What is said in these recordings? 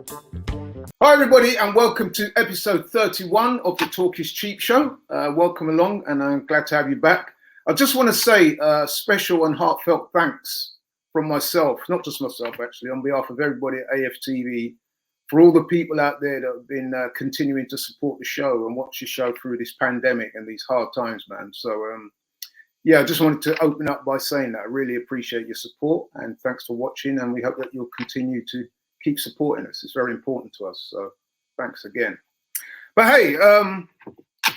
Hi everybody and welcome to episode 31 of the Talk is Cheap show. Welcome along and I'm glad to have you back. I just want to say special and heartfelt thanks from myself, not just myself actually, on behalf of everybody at AFTV, for all the people out there that have been continuing to support the show and watch the show through this pandemic and these hard times, man. So yeah, I just wanted to open up by saying that I really appreciate your support and thanks for watching, and we hope that you'll continue to keep supporting us. It's very important to us. So thanks again. But hey,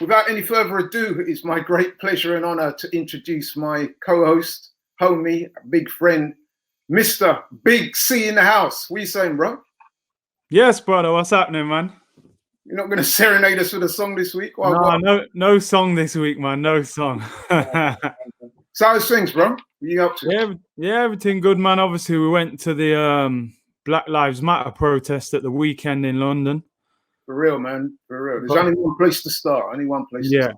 without any further ado, it's my great pleasure and honor to introduce my co-host, homie, big friend, Mr. Big C in the house. What are you saying, bro? Yes, brother. What's happening, man? You're not going to serenade us with a song this week? No song this week, man. No song. So how's things, bro? What are you up to? Yeah, everything good, man. Obviously, we went to the Black Lives Matter protest at the weekend in London. For real, man. For real. There's only one place to start. Only one place to start.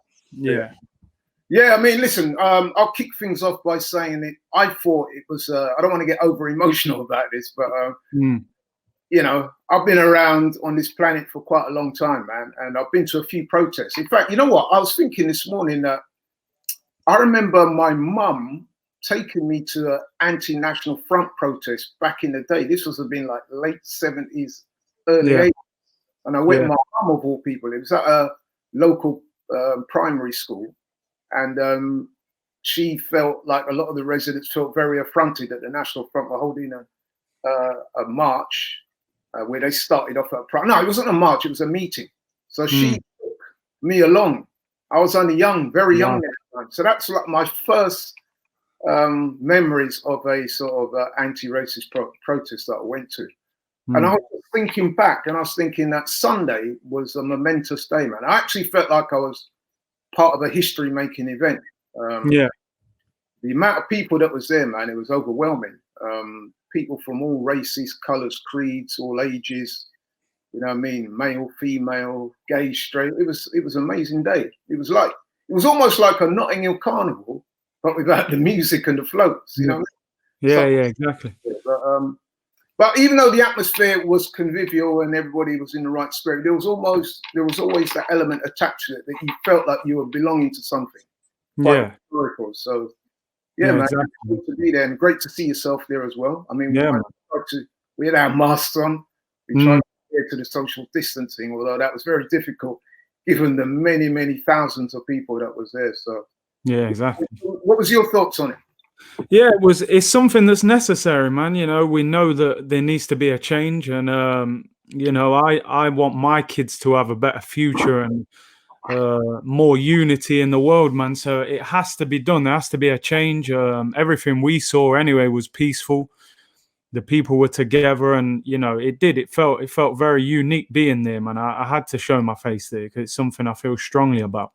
Yeah, I mean, listen, I'll kick things off by saying that I thought it was, I don't want to get over emotional about this, but, you know, I've been around on this planet for quite a long time, man. And I've been to a few protests. In fact, you know what? I was thinking this morning that I remember my mum taking me to an anti-National Front protest back in the day. This was been like late 70s, early 80s. And I went with my mum of all people. It was at a local primary school. And she felt like a lot of the residents felt very affronted that the National Front were holding a march where they started off at no, it wasn't a march, it was a meeting. So she took me along. I was only young, very young at the time. So that's like my first memories of a sort of anti-racist protest that I went to. And I was thinking back, and I was thinking that Sunday was a momentous day, man. I actually felt like I was part of a history-making event. The amount of people that was there, man, it was overwhelming. People from all races, colours, creeds, all ages. You know what I mean? Male, female, gay, straight. It was an amazing day. It was almost like a Notting Hill carnival, but without the music and the floats. You know what I mean? Yeah, exactly. But even though the atmosphere was convivial and everybody was in the right spirit, there was always that element attached to it that you felt like you were belonging to something. Historical. So yeah, man, exactly. Good to be there and great to see yourself there as well. I mean, we had our masks on. We tried to adhere to the social distancing, although that was very difficult given the many, many thousands of people that was there. So yeah, exactly. What was your thoughts on it? Yeah, it's something that's necessary, man. You know, we know that there needs to be a change, and you know, I want my kids to have a better future and more unity in the world, man. So it has to be done. There has to be a change. Everything we saw anyway was peaceful. The people were together, and you know, it felt very unique being there, man. I had to show my face there because it's something I feel strongly about.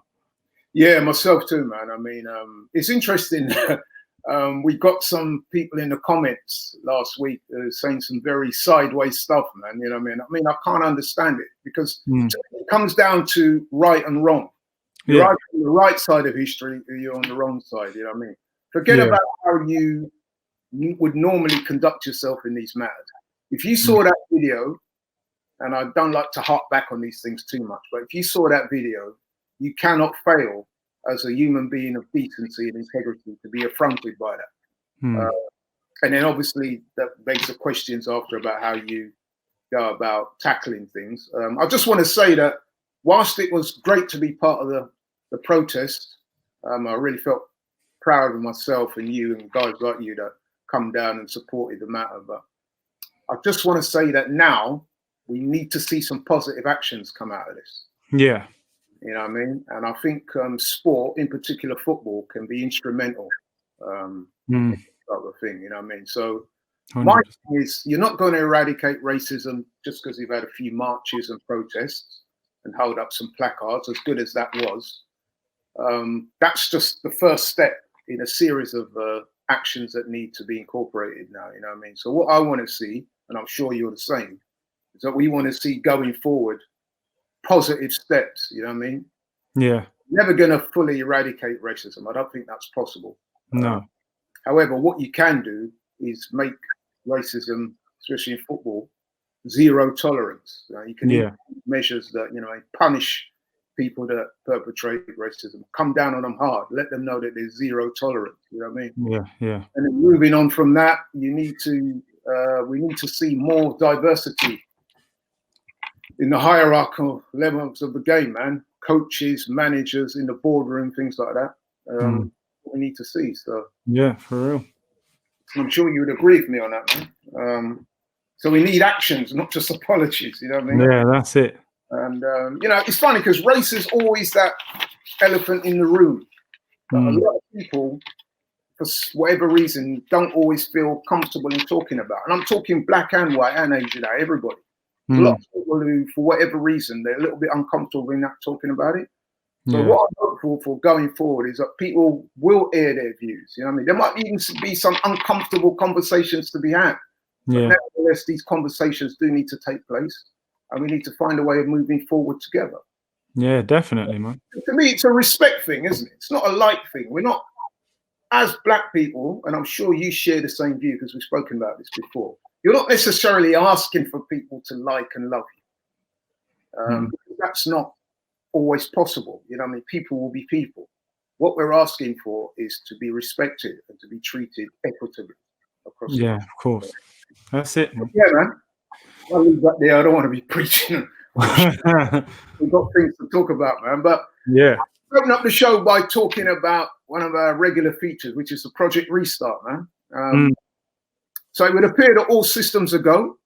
Yeah, myself too, man. I mean, it's interesting. We got some people in the comments last week saying some very sideways stuff, man. You know what I mean? I can't understand it because it comes down to right and wrong. You're either on the right side of history or you're on the wrong side. You know what I mean? Forget about how you would normally conduct yourself in these matters. If you saw that video, and I don't like to harp back on these things too much, but if you saw that video, you cannot fail as a human being of decency and integrity to be affronted by that. And then obviously that begs the questions after about how you go about tackling things. I just want to say that whilst it was great to be part of the protest, I really felt proud of myself and you and guys like you that come down and supported the matter. But I just want to say that now we need to see some positive actions come out of this. Yeah. You know what I mean? And I think sport, in particular football, can be instrumental in that type of thing. You know what I mean? So 100%. My thing is, you're not going to eradicate racism just because you've had a few marches and protests and hold up some placards, as good as that was. That's just the first step in a series of actions that need to be incorporated now. You know what I mean? So what I want to see, and I'm sure you're the same, is that we want to see going forward positive steps. You know what I mean? Yeah. Never going to fully eradicate racism. I don't think that's possible. No. However, what you can do is make racism, especially in football, zero tolerance. You can implement measures that, punish people that perpetrate racism, come down on them hard, let them know that there's zero tolerance. You know what I mean? Yeah. And then moving on from that, we need to see more diversity in the hierarchical levels of the game, man. Coaches, managers in the boardroom, things like that. We need to see. So yeah, for real. I'm sure you would agree with me on that, man. So we need actions, not just apologies. You know what I mean? Yeah, that's it. And it's funny because race is always that elephant in the room. But a lot of people, for whatever reason, don't always feel comfortable in talking about. And I'm talking black and white and Asian, everybody. A lot of people who, for whatever reason, they're a little bit uncomfortable in not talking about it. So what I'm hopeful for going forward is that people will air their views. You know what I mean? There might even be some uncomfortable conversations to be had. But nevertheless, these conversations do need to take place. And we need to find a way of moving forward together. Yeah, definitely, man. To me, it's a respect thing, isn't it? It's not a like thing. We're not, as black people, and I'm sure you share the same view because we've spoken about this before, you're not necessarily asking for people to like and love you. That's not always possible. You know what I mean? People will be people. What we're asking for is to be respected and to be treated equitably across the of course. That's it, man. Yeah, man. I'll leave that there. I don't want to be preaching. We've got things to talk about, man. But open up the show by talking about one of our regular features, which is the Project Restart, man. So it would appear that all systems are go.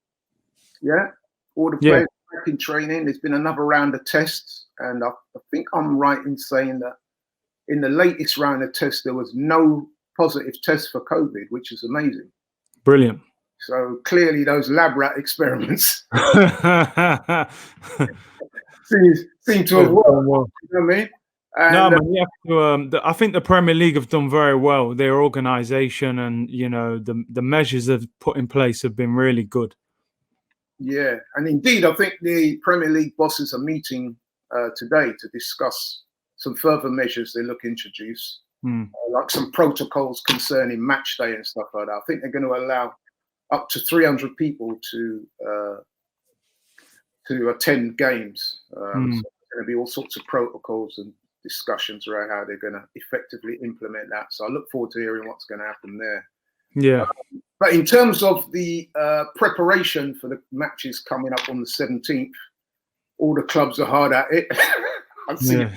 Yeah. All the players are back in training. There's been another round of tests. And I think I'm right in saying that in the latest round of tests, there was no positive test for COVID, which is amazing. Brilliant. So clearly those lab rat experiments seem to have worked. You know what I mean? And, no, man, you have to, I think the Premier League have done very well. Their organisation and, the measures they've put in place have been really good. Yeah, and indeed, I think the Premier League bosses are meeting today to discuss some further measures they look to introduce, like some protocols concerning match day and stuff like that. I think they're going to allow up to 300 people to attend games. So there's going to be all sorts of protocols and discussions around how they're going to effectively implement that. So I look forward to hearing what's going to happen there. Yeah. But in terms of the preparation for the matches coming up on the 17th, all the clubs are hard at it. I've seen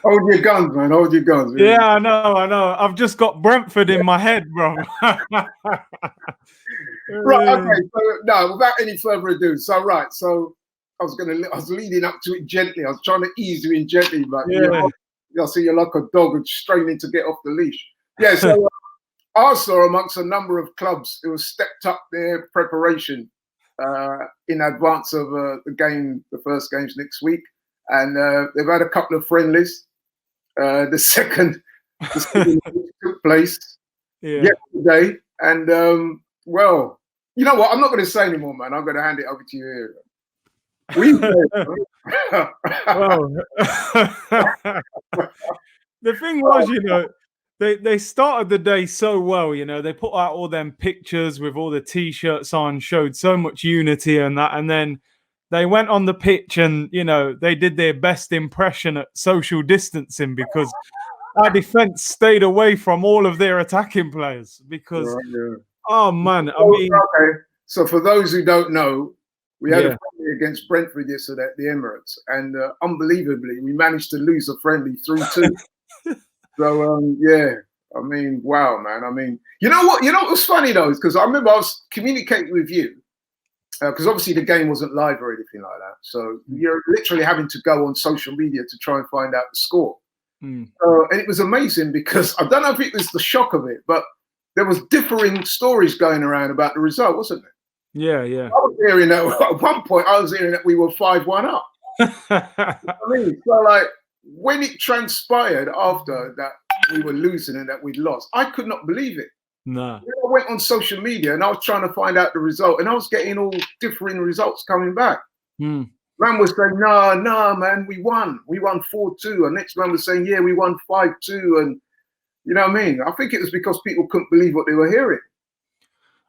Hold your guns, man. Hold your guns. Really. Yeah, I know. I've just got Brentford in my head, bro. Right, okay. So no, without any further ado. So I was leading up to it gently. I was trying to ease you in gently, but I see you're like a dog and straining to get off the leash. Yeah, so Arsenal, amongst a number of clubs, who have stepped up their preparation in advance of the first games next week. And they've had a couple of friendlies. The second took place yesterday. And, well, you know what? I'm not going to say anymore, man. I'm going to hand it over to you here. The thing was, they started the day so well, they put out all them pictures with all the T-shirts on, showed so much unity and that, and then they went on the pitch and, they did their best impression at social distancing because our defense stayed away from all of their attacking players because, oh, man, I mean... Okay. So for those who don't know, we had a friendly against Brentford yesterday at the Emirates, and unbelievably, we managed to lose a friendly 3-2. So, I mean, wow, man. I mean, you know what was funny, though, is because I remember I was communicating with you, because obviously the game wasn't live or anything like that. So you're literally having to go on social media to try and find out the score. And it was amazing because I don't know if it was the shock of it, but there was differing stories going around about the result, wasn't there? Yeah. I was hearing that at one point. I was hearing that we were 5-1 up. I mean, so like when it transpired after that we were losing and that we'd lost, I could not believe it. No. I went on social media and I was trying to find out the result, and I was getting all differing results coming back. Man was saying, no, man, we won 4-2, and next man was saying, yeah, we won 5-2, and you know what I mean? I think it was because people couldn't believe what they were hearing.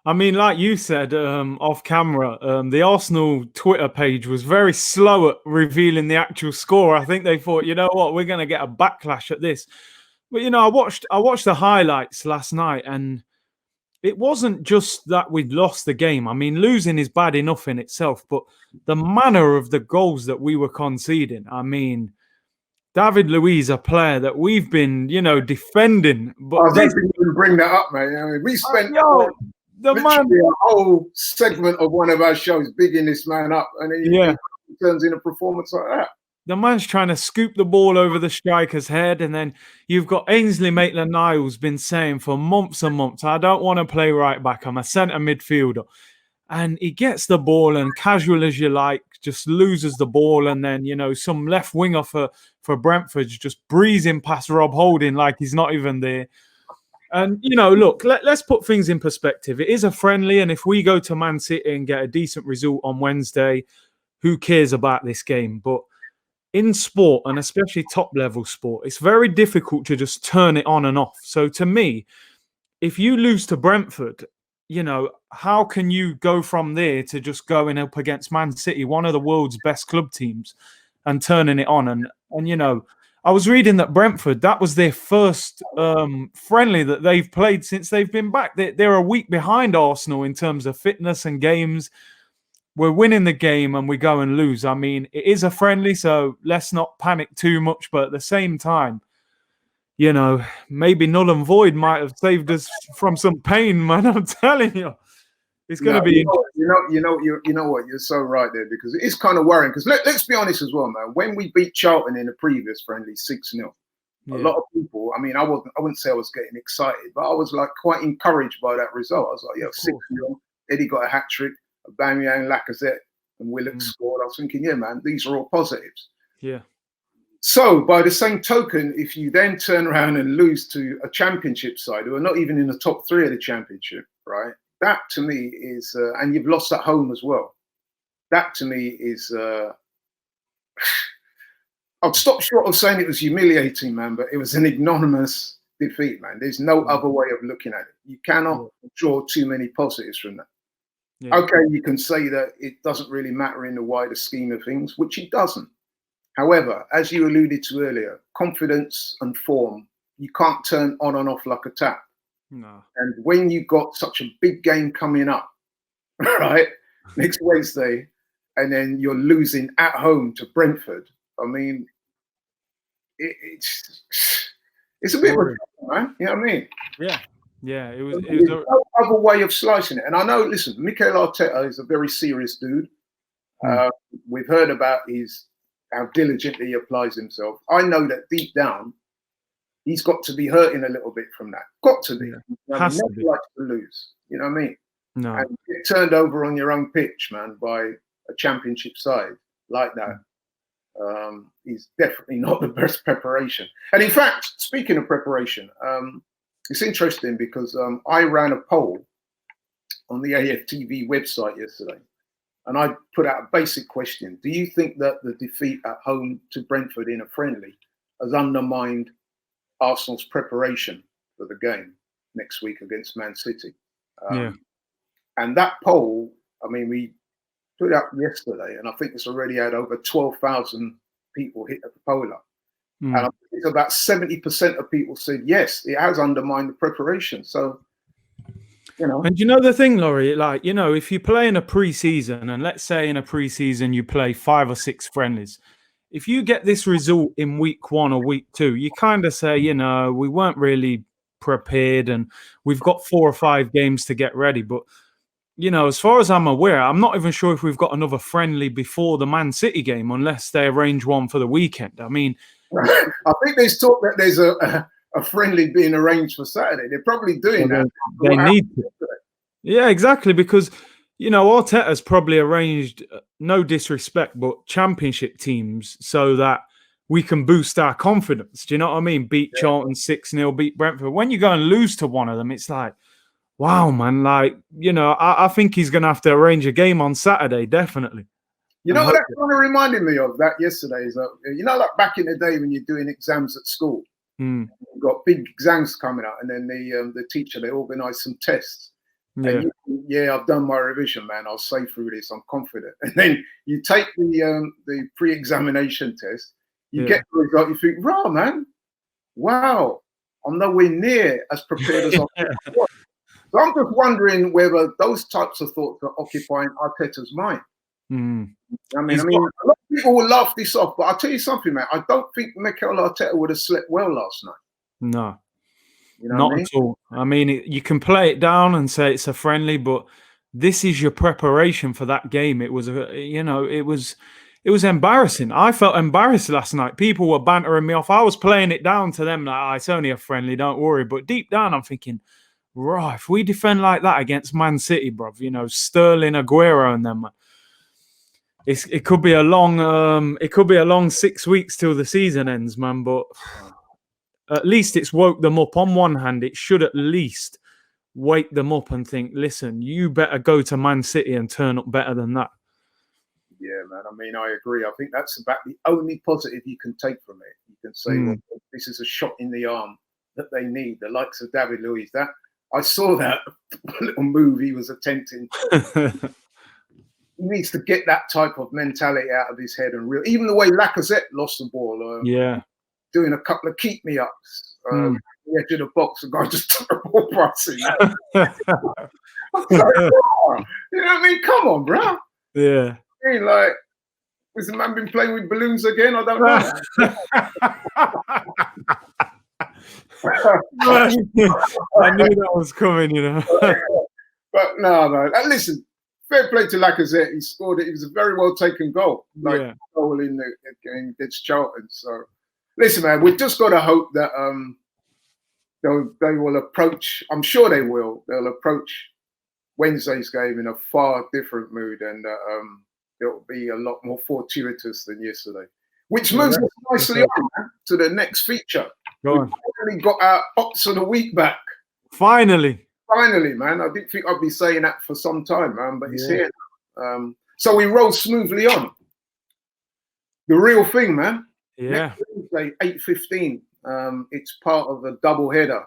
I mean, like you said off camera, the Arsenal Twitter page was very slow at revealing the actual score. I think they thought, you know what, we're going to get a backlash at this. But I watched the highlights last night, and it wasn't just that we'd lost the game. I mean, losing is bad enough in itself, but the manner of the goals that we were conceding. I mean, David Luiz, a player that we've been, defending. But I was hoping you would bring that up, mate. I mean, we spent the man, a whole segment of one of our shows bigging this man up, and then he turns in a performance like that. The man's trying to scoop the ball over the striker's head, and then you've got Ainsley Maitland-Niles been saying for months and months, I don't want to play right back, I'm a centre midfielder. And he gets the ball, and casual as you like, just loses the ball, and then, some left winger for Brentford just breezing past Rob Holding like he's not even there. And, look, let's put things in perspective. It is a friendly, and if we go to Man City and get a decent result on Wednesday, who cares about this game? But in sport, and especially top-level sport, it's very difficult to just turn it on and off. So to me, if you lose to Brentford, how can you go from there to just going up against Man City, one of the world's best club teams, and turning it on? And I was reading that Brentford, that was their first friendly that they've played since they've been back. They're a week behind Arsenal in terms of fitness and games. We're winning the game and we go and lose. I mean, it is a friendly, so let's not panic too much. But at the same time, maybe null and void might have saved us from some pain, man. I'm telling you, it's going to be. You know what? You're so right there, because it is kind of worrying. Because let's be honest as well, man. When we beat Charlton in the previous friendly 6-0, a lot of people. I mean, I wouldn't say I was getting excited, but I was like quite encouraged by that result. I was like, 6-0. Eddie got a hat trick. Aubameyang, Lacazette, and Willock scored. I was thinking, yeah, man, these are all positives. Yeah. So, by the same token, if you then turn around and lose to a championship side who are not even in the top 3 of the championship, right? That to me is, and you've lost at home as well. That to me is, I'd stop short of saying it was humiliating, man, but it was an ignominious defeat, man. There's no other way of looking at it. You cannot draw too many positives from that. Yeah. Okay, you can say that it doesn't really matter in the wider scheme of things, which it doesn't. However, as you alluded to earlier, confidence and form, you can't turn on and off like a tap. No. And when you've got such a big game coming up, right, next Wednesday, and then you're losing at home to Brentford, I mean, it's a bit of a man. You know what I mean? Yeah. Yeah, it was no other way of slicing it. And I know, listen, Mikel Arteta is a very serious dude. We've heard about how diligently he applies himself. I know that deep down, he's got to be hurting a little bit from that. Got to be. Yeah. Has to be. Likes to lose. You know what I mean? No. And get turned over on your own pitch, man, by a championship side like that. Is definitely not the best preparation. And in fact, speaking of preparation, it's interesting because I ran a poll on the AFTV website yesterday, and I put out a basic question. Do you think that the defeat at home to Brentford in a friendly has undermined Arsenal's preparation for the game next week against Man City? And that poll, I mean, we put out yesterday, and I think it's already had over 12,000 people hit the poll up. And I think it's about 70% of people said, yes, it has undermined the preparation. So, And the thing, Laurie, like, if you play in a pre-season, and let's say in a pre-season you play 5 or 6 friendlies, if you get this result in week 1 or week 2, you kind of say, we weren't really prepared and we've got 4 or 5 games to get ready. But, as far as I'm aware, I'm not even sure if we've got another friendly before the Man City game, unless they arrange one for the weekend. I mean, I think there's talk that there's a friendly being arranged for Saturday. They're probably doing that. They need to. Yeah, exactly. Because, Arteta's probably arranged, no disrespect, but championship teams so that we can boost our confidence. Do you know what I mean? Beat Charlton 6-0, beat Brentford. When you go and lose to one of them, it's like, wow, man. Like, I think he's going to have to arrange a game on Saturday, definitely. What that kind of reminded me of that yesterday is that, like back in the day when you're doing exams at school, you've got big exams coming out, and then the teacher, they organise some tests. Yeah. And yeah, I've done my revision, man. I'll say through this. I'm confident. And then you take the pre-examination test. You get the result. You think, "Raw, man, wow, I'm nowhere near as prepared as I was." So I'm just wondering whether those types of thoughts are occupying Arteta's mind. I mean, a lot of people will laugh this off, but I'll tell you something, man. I don't think Mikel Arteta would have slept well last night. No. You know Not at all. I mean, you can play it down and say it's a friendly, but this is your preparation for that game. It was, it was embarrassing. I felt embarrassed last night. People were bantering me off. I was playing it down to them like, it's only a friendly, don't worry. But deep down, I'm thinking, right, if we defend like that against Man City, bruv, Sterling, Aguero, and them, it could be a long 6 weeks till the season ends, man. But at least it's woke them up. On one hand, it should at least wake them up and think, listen, you better go to Man City and turn up better than that. Yeah, man. I mean, I agree. I think that's about the only positive you can take from it. You can say, well, this is a shot in the arm that they need, the likes of David Luiz. That I saw that little move he was attempting. He needs to get that type of mentality out of his head and even the way Lacazette lost the ball. Doing a couple of keep me ups. The edge of the box, the guy just took the ball pricing. Like, you know what I mean? Come on, bro. Yeah. I mean, like, has the man been playing with balloons again? I don't know. I knew that was coming, But no, man. And listen, fair play to Lacazette. He scored it. It was a very well taken goal. Goal in the game against Charlton. So, listen, man, we've just got to hope that they will approach. I'm sure they will. They'll approach Wednesday's game in a far different mood, and it'll be a lot more fortuitous than yesterday. Which moves us nicely on, man, to the next feature. We've finally got our Ops of the Week back. Finally, man. I didn't think I'd be saying that for some time, man, but it's here. So we roll smoothly on. The real thing, man. Yeah. Next Wednesday, 8:15. It's part of a double header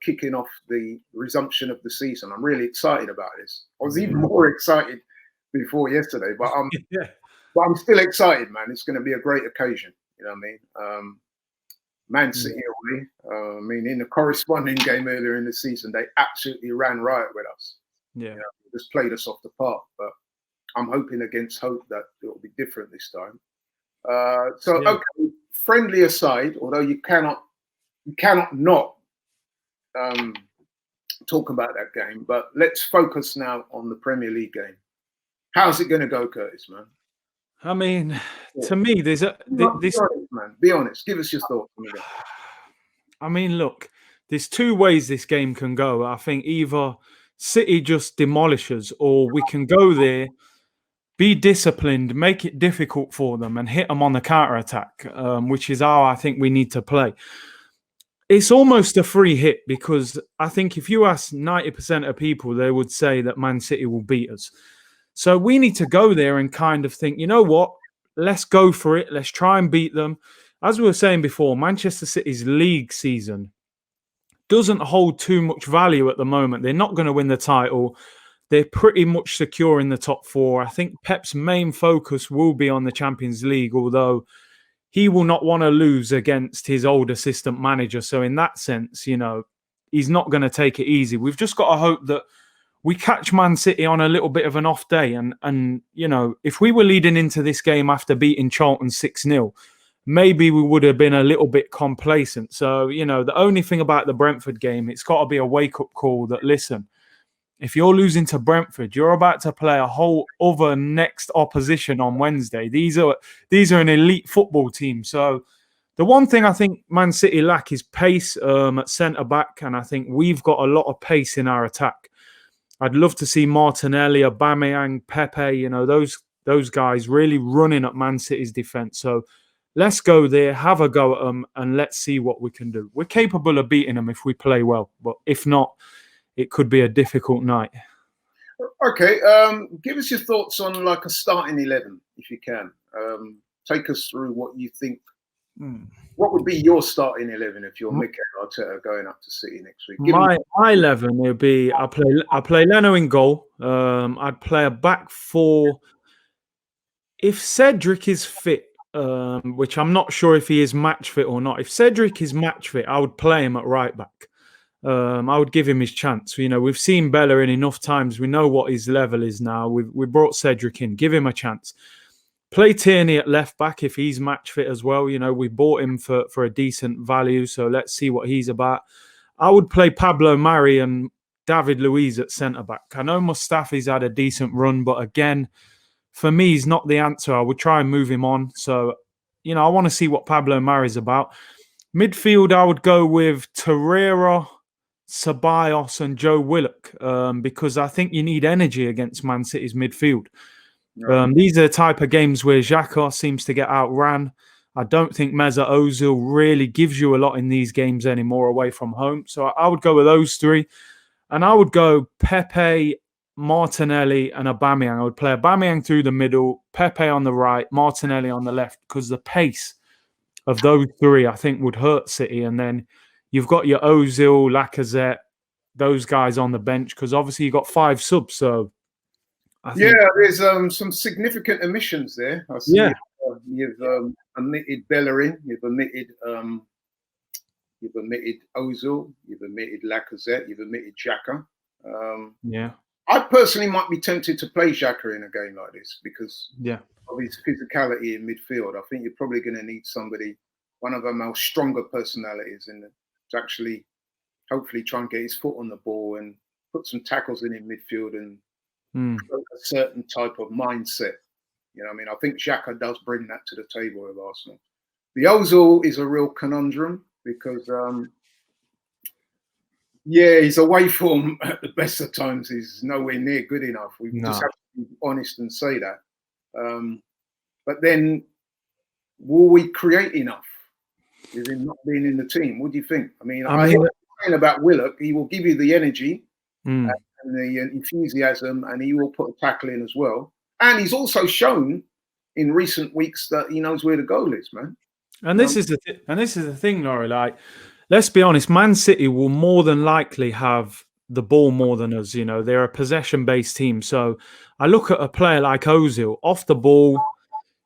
kicking off the resumption of the season. I'm really excited about this. I was even more excited before yesterday, but I'm still excited, man. It's going to be a great occasion. You know what I mean? Man City away. I mean, in the corresponding game earlier in the season, they absolutely ran riot with us. Yeah, just played us off the park. But I'm hoping against hope that it'll be different this time. Okay, friendly aside, although you cannot not talk about that game, but let's focus now on the Premier League game. How's it going to go, Curtis, man? I mean, to me, there's be honest, man. Be honest. Give us your thoughts. I mean, look, there's two ways this game can go. I think either City just demolishes, or we can go there, be disciplined, make it difficult for them, and hit them on the counter-attack, which is how I think we need to play. It's almost a free hit, because I think if you ask 90% of people, they would say that Man City will beat us. So we need to go there and kind of think, you know what? Let's go for it. Let's try and beat them. As we were saying before, Manchester City's league season doesn't hold too much value at the moment. They're not going to win the title. They're pretty much secure in the top four. I think Pep's main focus will be on the Champions League, although he will not want to lose against his old assistant manager. So in that sense, he's not going to take it easy. We've just got to hope that we catch Man City on a little bit of an off day. And if we were leading into this game after beating Charlton 6-0, maybe we would have been a little bit complacent. So, the only thing about the Brentford game, it's got to be a wake-up call that, listen, if you're losing to Brentford, you're about to play a whole other next opposition on Wednesday. These are an elite football team. So the one thing I think Man City lack is pace at centre-back, and I think we've got a lot of pace in our attack. I'd love to see Martinelli, Aubameyang, Pepe, those guys really running at Man City's defence. So let's go there, have a go at them, and let's see what we can do. We're capable of beating them if we play well, but if not, it could be a difficult night. Okay, give us your thoughts on like a starting 11, if you can. Take us through what you think What would be your starting 11 if you're Mikel Arteta going up to City next week? My 11 would be I play Leno in goal. I'd play a back four. If Cedric is fit, which I'm not sure if he is match fit or not. If Cedric is match fit, I would play him at right back. I would give him his chance. You know, we've seen Bellerin enough times. We know what his level is now. We brought Cedric in. Give him a chance. Play Tierney at left back if he's match fit as well. You know, we bought him for a decent value, so let's see what he's about. I would play Pablo Mari and David Luiz at centre back. I know Mustafi's had a decent run, but again, for me, he's not the answer. I would try and move him on. So, you know, I want to see what Pablo Mari's about. Midfield, I would go with Torreira, Ceballos and Joe Willock because I think you need energy against Man City's midfield. These are the type of games where Xhaka seems to get outran. I don't think Mesut Ozil really gives you a lot in these games anymore away from home. So I would go with those three. And I would go Pepe, Martinelli and Aubameyang. I would play Aubameyang through the middle, Pepe on the right, Martinelli on the left, because the pace of those three, I think, would hurt City. And then you've got your Ozil, Lacazette, those guys on the bench, because obviously you've got 5 subs. So there's some significant omissions there. I see you've omitted Bellerin, you've omitted Ozil, you've omitted Lacazette, you've omitted Xhaka. I personally might be tempted to play Xhaka in a game like this because of his physicality in midfield. I think you're probably going to need somebody, one of our most stronger personalities, to actually hopefully try and get his foot on the ball and put some tackles in midfield and a certain type of mindset. You know, I mean, I think Xhaka does bring that to the table with Arsenal. The Ozil is a real conundrum because, his away form at the best of times is nowhere near good enough. We just have to be honest and say that. But then, will we create enough with him not being in the team? What do you think? I mean, I hear what you're saying about Willock. He will give you the energy and the enthusiasm, and he will put a tackle in as well. And he's also shown in recent weeks that he knows where the goal is, man. And this is the thing, Laurie. Like, let's be honest, Man City will more than likely have the ball more than us. You know, they're a possession-based team. So I look at a player like Ozil off the ball.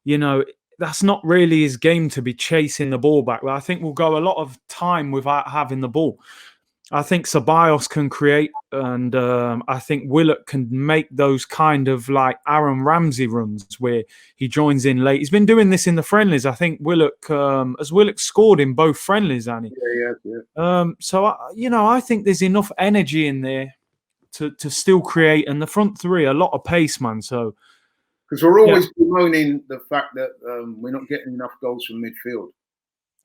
You know, that's not really his game to be chasing the ball back. But I think we'll go a lot of time without having the ball. I think Ceballos can create, and I think Willock can make those kind of like Aaron Ramsey runs where he joins in late. He's been doing this in the friendlies. I think Willock scored in both friendlies, Annie. So I think there's enough energy in there to still create, and the front three, a lot of pace, man. So because we're always bemoaning the fact that we're not getting enough goals from midfield.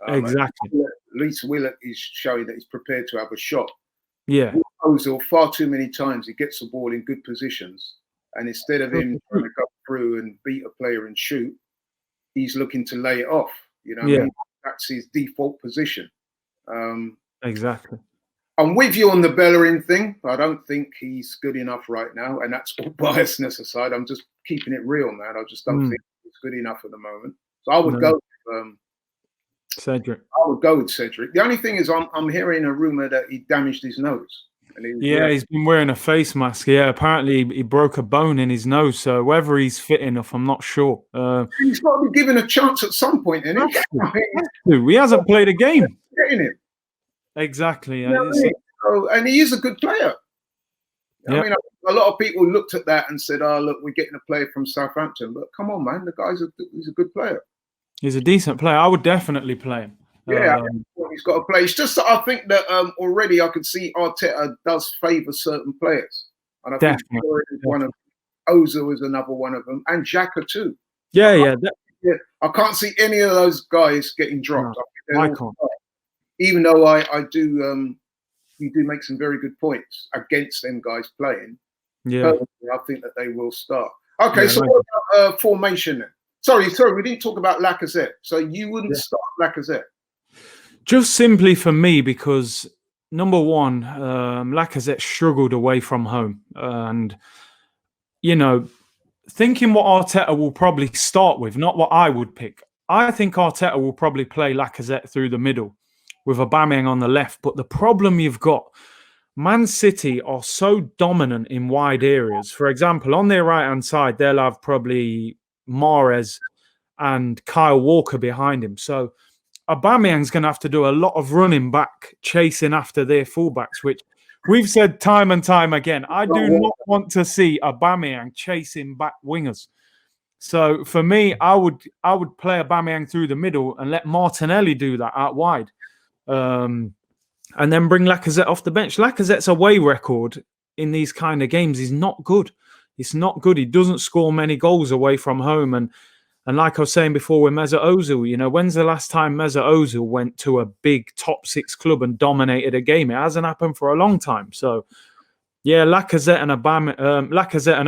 Exactly. At least Willock is showing that he's prepared to have a shot. Yeah. Ozil, far too many times he gets the ball in good positions, and instead of him trying to go through and beat a player and shoot, he's looking to lay it off. You know, I mean, that's his default position. Exactly. I'm with you on the Bellerin thing. I don't think he's good enough right now, and that's all biasness aside. I'm just keeping it real, man. I just don't think he's good enough at the moment. So I would go with Cedric. I would go with Cedric. The only thing is I'm hearing a rumor that he damaged his nose. And he's been wearing a face mask. Yeah, apparently he broke a bone in his nose. So whether he's fit enough, I'm not sure. He's got to be given a chance at some point, isn't he? He hasn't played a game. Getting him. Exactly. And he is a good player. I mean, a lot of people looked at that and said, "Oh, look, we're getting a player from Southampton." But come on, man, the guy's he's a good player. He's a decent player. I would definitely play him. Yeah, he's got to play. It's just that I think that already I could see Arteta does favour certain players, and I think one of Ozil is another one of them, and Xhaka too. Yeah. I can't see any of those guys getting dropped. No, I can't. Even though I do, you do make some very good points against them guys playing. Yeah, I think that they will start. Okay, so what about formation then? Sorry, we didn't talk about Lacazette. So you wouldn't start Lacazette? Just simply for me, because number one, Lacazette struggled away from home. And, you know, thinking what Arteta will probably start with, not what I would pick. I think Arteta will probably play Lacazette through the middle with Aubameyang on the left. But the problem you've got, Man City are so dominant in wide areas. For example, on their right-hand side, they'll have probably Mahrez and Kyle Walker behind him. So Aubameyang's going to have to do a lot of running back, chasing after their fullbacks, which we've said time and time again. I do not want to see Aubameyang chasing back wingers. So for me, I would play Aubameyang through the middle and let Martinelli do that out wide. And then bring Lacazette off the bench. Lacazette's away record in these kind of games is not good. It's not good. He doesn't score many goals away from home. And like I was saying before with Mesut Ozil, when's the last time Mesut Ozil went to a big top 6 club and dominated a game? It hasn't happened for a long time. So, yeah, Lacazette and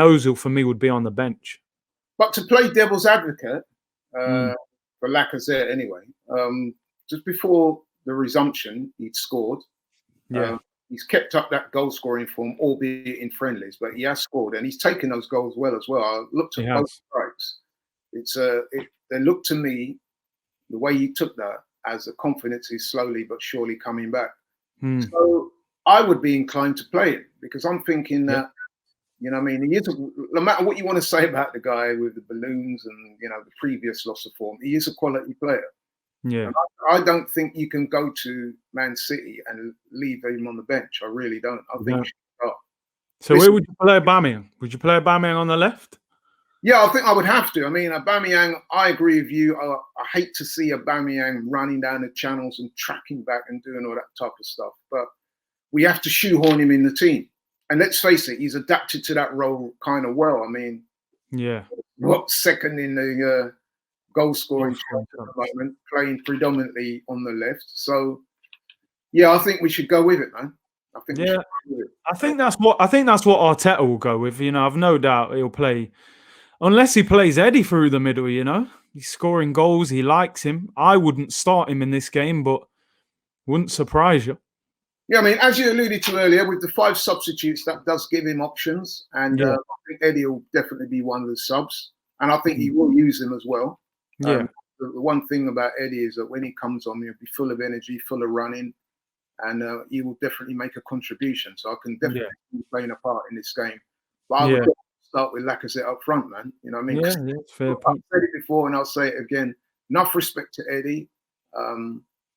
Ozil for me would be on the bench. But to play devil's advocate for Lacazette anyway, just before the resumption, he'd scored. Yeah. He's kept up that goal scoring form, albeit in friendlies, but he has scored and he's taken those goals well as well. I looked at both strikes. They look to me, the way he took that, as the confidence is slowly but surely coming back. So I would be inclined to play him because I'm thinking that, he is, no matter what you want to say about the guy with the balloons and, the previous loss of form, he is a quality player. Yeah. And I don't think you can go to Man City and leave him on the bench. I really don't. I think you should start. So where would you play Aubameyang? Would you play Aubameyang on the left? Yeah, I think I would have to. I mean, Aubameyang, I agree with you. I hate to see Aubameyang running down the channels and tracking back and doing all that type of stuff. But we have to shoehorn him in the team. And let's face it, he's adapted to that role kind of well. I mean, second in the goal scoring at the moment, playing predominantly on the left. So, yeah, I think we should go with it, man. I think that's what Arteta will go with. I've no doubt he'll play, unless he plays Eddie through the middle. He's scoring goals. He likes him. I wouldn't start him in this game, but wouldn't surprise you. Yeah, I mean, as you alluded to earlier, with the 5 substitutes, that does give him options, and I think Eddie will definitely be one of the subs, and I think he will use them as well. The one thing about Eddie is that when he comes on, he'll be full of energy, full of running, and he will definitely make a contribution. So I can definitely be playing a part in this game. But I would start with Lacazette up front, man. You know what I mean? Yeah, fair point. I've said it before and I'll say it again. Enough respect to Eddie.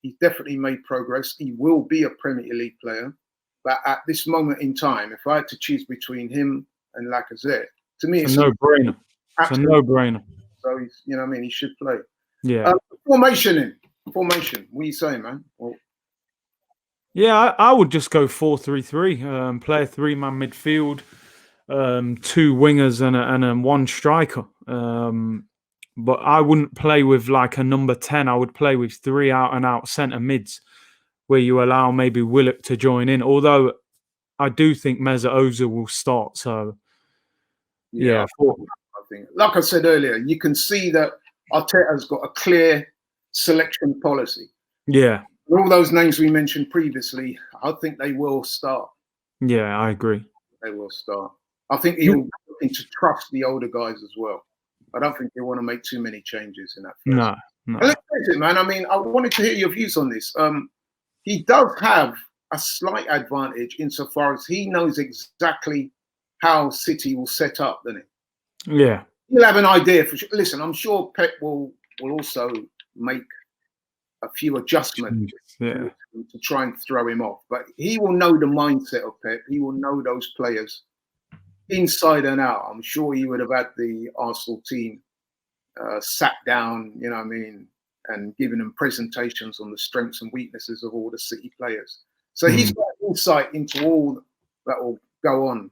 He's definitely made progress. He will be a Premier League player. But at this moment in time, if I had to choose between him and Lacazette, to me, it's a no-brainer. It's a no-brainer. So he's, he should play. Yeah. Formation. What are you saying, man? Well, yeah, I would just go 4-3-3. Play a 3-man midfield, 2 wingers and 1 striker. But I wouldn't play with like a number 10. I would play with 3 out-and-out centre mids, where you allow maybe Willock to join in. Although I do think Mesut Ozil will start. So I think, like I said earlier, you can see that Arteta's got a clear selection policy. Yeah. And all those names we mentioned previously, I think they will start. Yeah, I agree. They will start. I think he'll be looking to trust the older guys as well. I don't think they want to make too many changes in that first. No. And let's face it, man. I mean, I wanted to hear your views on this. He does have a slight advantage insofar as he knows exactly how City will set up, doesn't he? Yeah. He'll have an idea for sure. Listen, I'm sure Pep will also make a few adjustments to try and throw him off. But he will know the mindset of Pep. He will know those players inside and out. I'm sure he would have had the Arsenal team sat down, you know what I mean, and given them presentations on the strengths and weaknesses of all the City players. So he's got insight into all that will go on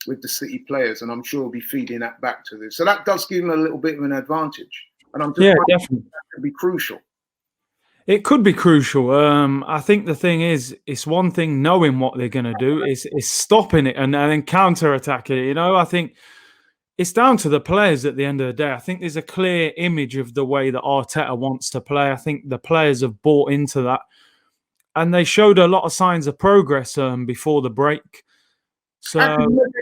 with the City players, and I'm sure he'll be feeding that back to this. So that does give him a little bit of an advantage. And I'm just definitely. That could be crucial. It could be crucial. I think the thing is, it's one thing knowing what they're going to do, is stopping it and then counter-attacking it. I think it's down to the players at the end of the day. I think there's a clear image of the way that Arteta wants to play. I think the players have bought into that. And they showed a lot of signs of progress before the break. So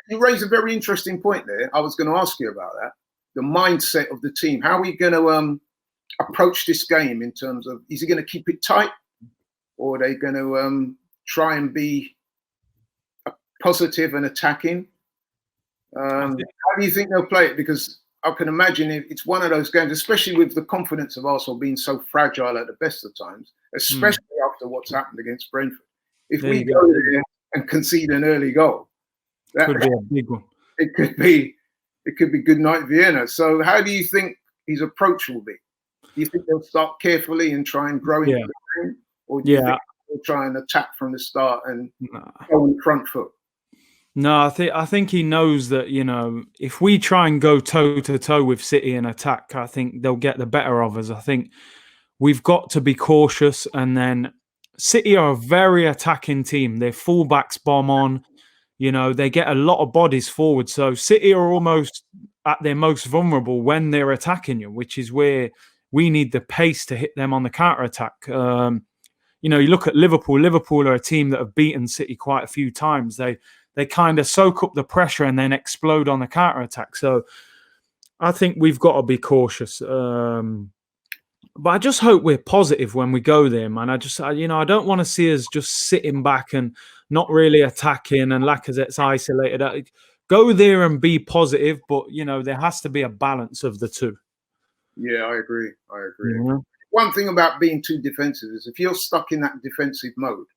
you raise a very interesting point there. I was going to ask you about that. The mindset of the team. How are we going to approach this game in terms of, is he going to keep it tight, or are they going to try and be positive and attacking? How do you think they'll play it? Because I can imagine it's one of those games, especially with the confidence of Arsenal being so fragile at the best of times, especially after what's happened against Brentford. If we go there and concede an early goal, that could be a big one. It could be good night Vienna. So how do you think his approach will be? Do you think they'll start carefully and try and grow into the game, or do you think they'll try and attack from the start and go on the front foot? No, I think he knows that, you know, if we try and go toe to toe with City in attack, I think they'll get the better of us. I think we've got to be cautious. And then City are a very attacking team. Their fullbacks bomb on, you know, they get a lot of bodies forward. So City are almost at their most vulnerable when they're attacking you, which is where we need the pace to hit them on the counter attack. You know, you look at Liverpool. Liverpool are a team that have beaten City quite a few times. They kind of soak up the pressure and then explode on the counter-attack. So I think we've got to be cautious. But I just hope we're positive when we go there, man. I don't want to see us just sitting back and not really attacking and Lacazette's isolated. Go there and be positive, but, you know, there has to be a balance of the two. Yeah, I agree. Mm-hmm. One thing about being too defensive is if you're stuck in that defensive mode,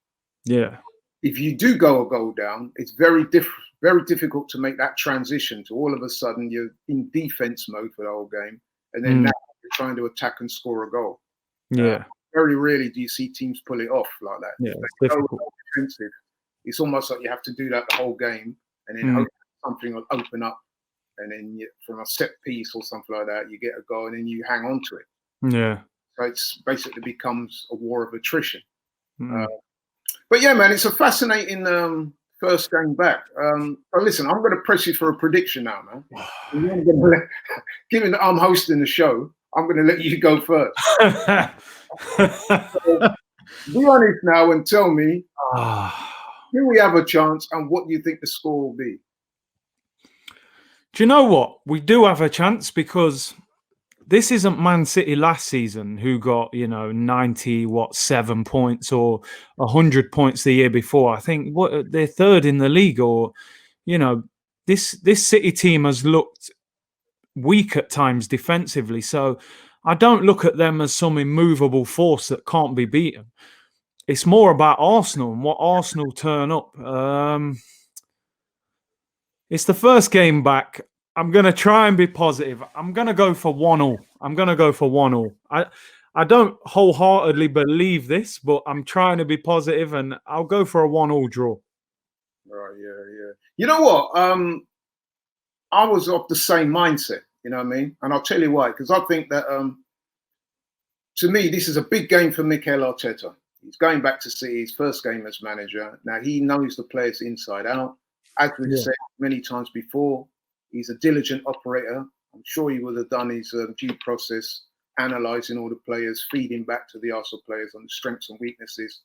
if you do go a goal down, it's very difficult to make that transition to all of a sudden you're in defense mode for the whole game, and then now you're trying to attack and score a goal. Very rarely do you see teams pull it off like that. Yeah, it's difficult. Defensive, it's almost like you have to do that the whole game, and then hope something will open up, and then from a set piece or something like that, you get a goal, and then you hang on to it. Yeah. So it's basically becomes a war of attrition. But yeah, man, it's a fascinating first game back. But listen, I'm going to press you for a prediction now, man. Given that I'm hosting the show, I'm going to let you go first. So, be honest now and tell me, do we have a chance, and what do you think the score will be? Do you know what? We do have a chance, because this isn't Man City last season who got, 7 points or 100 points the year before. I think they're third in the league, or, this City team has looked weak at times defensively. So I don't look at them as some immovable force that can't be beaten. It's more about Arsenal and what Arsenal turn up. It's the first game back. I'm going to try and be positive. I'm going to go for 1-1. I'm going to go for 1-1. I don't wholeheartedly believe this, but I'm trying to be positive, and I'll go for a 1-1 draw. Right, yeah. You know what? I was of the same mindset, you know what I mean? And I'll tell you why. Because I think that, to me, this is a big game for Mikel Arteta. He's going back to City, his first game as manager. Now, he knows the players inside out. As we've said many times before, he's a diligent operator. I'm sure he would have done his due process, analysing all the players, feeding back to the Arsenal players on the strengths and weaknesses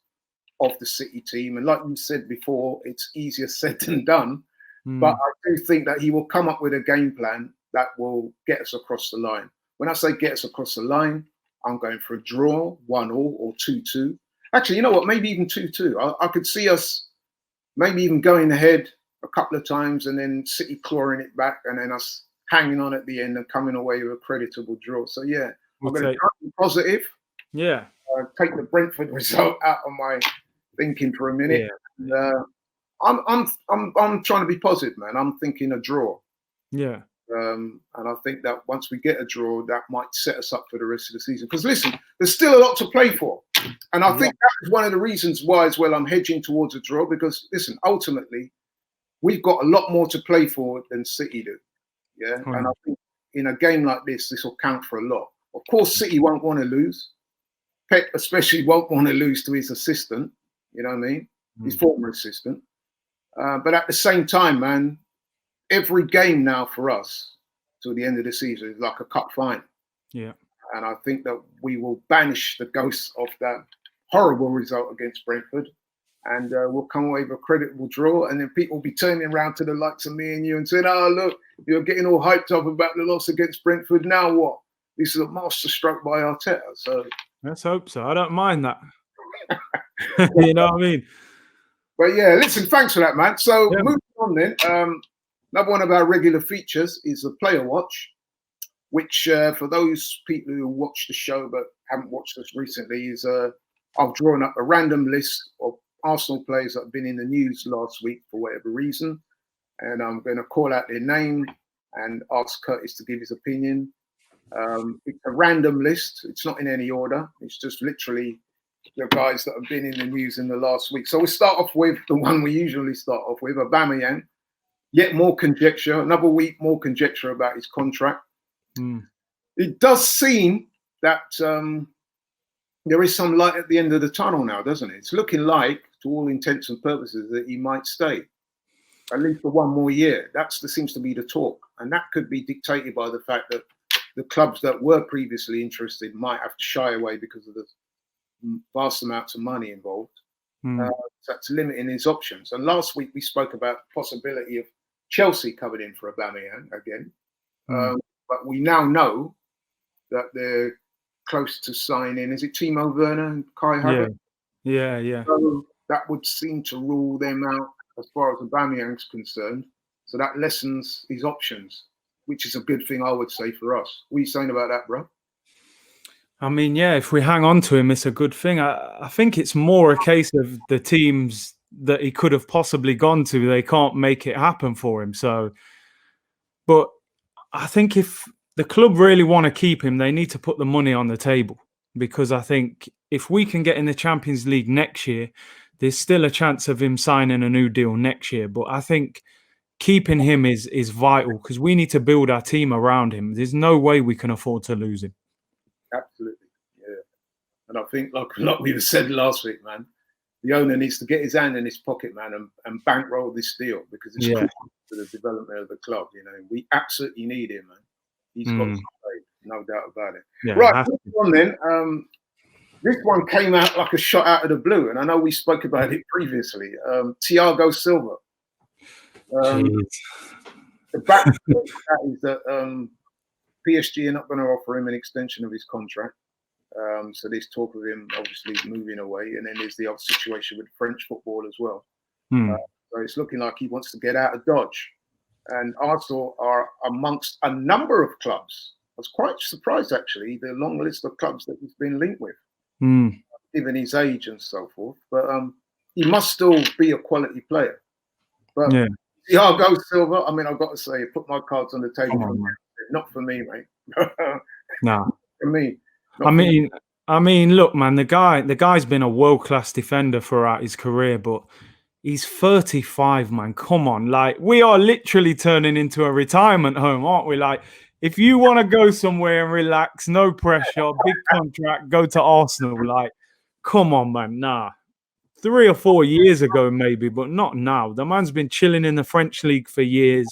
of the City team. And like you said before, it's easier said than done. But I do think that he will come up with a game plan that will get us across the line. When I say get us across the line, I'm going for a draw, 1-1 or 2-2. Actually, you know what? Maybe even 2-2. I could see us maybe even going ahead a couple of times and then City clawing it back and then us hanging on at the end and coming away with a creditable draw. So, yeah, I'm going to try to be positive. Yeah. Take the Brentford result out of my thinking for a minute. Yeah. I'm trying to be positive, man. I'm thinking a draw. Yeah. And I think that once we get a draw, that might set us up for the rest of the season. Because listen, there's still a lot to play for. And I think that is one of the reasons why as well I'm hedging towards a draw. Because listen, ultimately, we've got a lot more to play for than City do. Yeah. And I think in a game like this will count for a lot. Of course, City won't want to lose. Pep especially won't want to lose to his assistant. You know what I mean? His former assistant. But at the same time, man, every game now for us till the end of the season is like a cup final. Yeah. And I think that we will banish the ghost of that horrible result against Brentford. And we'll come away with a creditable draw. And then people will be turning around to the likes of me and you and saying, oh, look, you're getting all hyped up about the loss against Brentford. Now what? this is a master stroke by Arteta. So let's hope so. I don't mind that. You know what I mean? But yeah, listen, thanks for that, man. So moving on then, another one of our regular features is the Player Watch, which for those people who watch the show but haven't watched us recently, is I've drawn up a random list of Arsenal players that have been in the news last week for whatever reason, and I'm going to call out their name and ask Curtis to give his opinion. It's a random list. It's not in any order. It's just literally the guys that have been in the news in the last week. So we'll start off with the one we usually start off with, Aubameyang. Yet more conjecture. Another week, more conjecture about his contract. It does seem that there is some light at the end of the tunnel now, doesn't it? It's looking like, to all intents and purposes, that he might stay at least for one more year. There seems to be the talk. And that could be dictated by the fact that the clubs that were previously interested might have to shy away because of the vast amounts of money involved. So that's limiting his options. And last week we spoke about the possibility of Chelsea coming in for Aubameyang again. But we now know that they're close to signing. Is it Timo Werner and Kai Havertz? Yeah. So that would seem to rule them out as far as Aubameyang's concerned. So that lessens his options, which is a good thing, I would say, for us. What are you saying about that, bro? I mean, yeah, if we hang on to him, it's a good thing. I think it's more a case of the teams that he could have possibly gone to, they can't make it happen for him. So, but I think if the club really want to keep him, they need to put the money on the table, because I think if we can get in the Champions League next year, there's still a chance of him signing a new deal next year. But I think keeping him is vital, because we need to build our team around him. There's no way we can afford to lose him. Absolutely, yeah. And I think, like we said last week, man, the owner needs to get his hand in his pocket, man, and bankroll this deal, because it's crucial to the development of the club. You know, we absolutely need him, man. He's got to play, no doubt about it. Yeah, right, this one then. This one came out like a shot out of the blue, and I know we spoke about it previously. Thiago Silva. The back is that PSG are not going to offer him an extension of his contract. So there's talk of him obviously moving away. And then there's the other situation with French football as well. So it's looking like he wants to get out of Dodge. And Arsenal are amongst a number of clubs. I was quite surprised, actually, the long list of clubs that he's been linked with, given his age and so forth. But he must still be a quality player. But Thiago Silva, I mean, I've got to say, put my cards on the table. Not for me, mate. No. For me. I mean, look, man, the guy's been a world-class defender throughout his career, but he's 35, man. Come on. Like, we are literally turning into a retirement home, aren't we? Like, if you want to go somewhere and relax, no pressure, big contract, go to Arsenal. Like, come on, man. Nah. 3 or 4 years ago, maybe, but not now. The man's been chilling in the French league for years.